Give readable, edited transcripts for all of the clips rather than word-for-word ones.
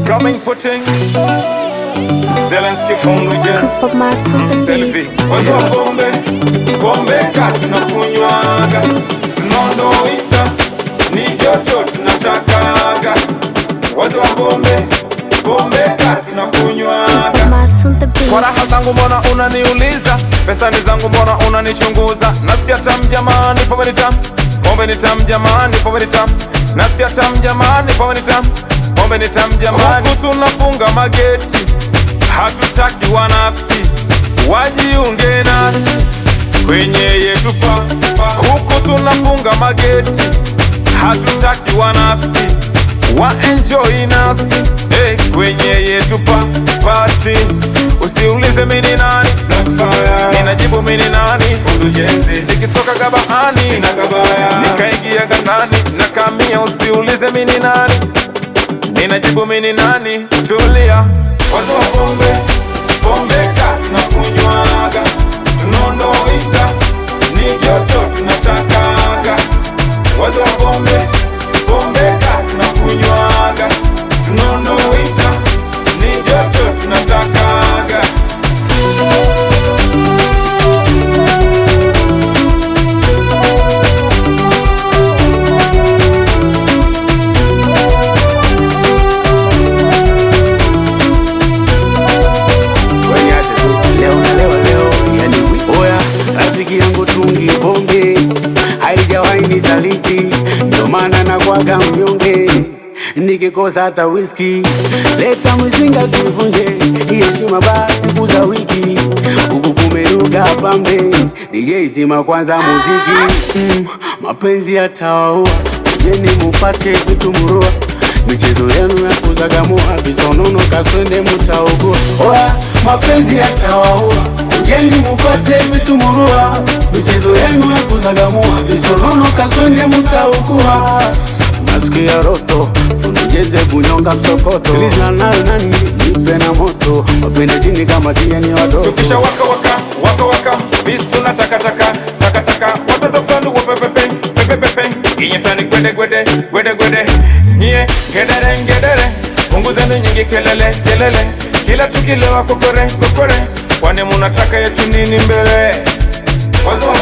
Drumming putting Zelensky from Regents Selfie wazo wa bombe katu na kunywaga tunaondoita ni joto tunatakaga wazo wa bombe katu na kunywaga. Kwa raha zangu mbona unaniuliza, pesa ni zangu mbona unanichunguza, nasikia tamu jamani, pombe ni tamu, pombe ni tamu jamani, pombe ni tamu, nasikia tamu jamani, pombe ni tamu, pombe ni tamu jamani. Huku tunafunga mageti, hatutaki wanafiki wajiunge nasi kwenye yetu huku tunafunga mageti, hatutaki wanafiki wa enjoy nasi kwenye yetu party. Usiulize mini nani, ninajibu mini nani, nikitoka gabaani nikaingia gandani na kamia. Usiulize mini nani, ninajibu mini nani, tulia. Wazo wa bombe katu na kunywaga tunaondoita ni joto tunatakaga. Wazo wa bombe katu na kunywaga tunaondoita ni joto tunatakaga. Rafiki yangu tungi pombe haijawahi nisaliti, ndo maana nakuwaga mnyonge nikikosa hata whisky. Leta mzinga tuvunje heshima basi kuza wiki, huku kumeruga pambe DJ sima kwanza muziki. Mapenzi yatawaua, jeni mupate kutumurua, michezo yenu ya kuzagamua, visonono kaswende mutaugua. Mapenzi yatawaua, jeni mupate vitumurua, michezo yenu ya kuzagamua, visonono kaswende mutaugua. Nasikia rosto, funijeze kunyonga msokoto, Lizla nayo nani, nipe na moto, wapende chini kama tia ni watoto. Tukisha waka, bisu na takataka, watoto flani wa pepepe, inye flani gwede, nye ngedere, punguza ni nyingi kelele, kila tukilewa kokore, kwani munataka yetu nini mbele. Wazo wa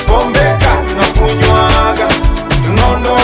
bombe katu na kunywaga tunondo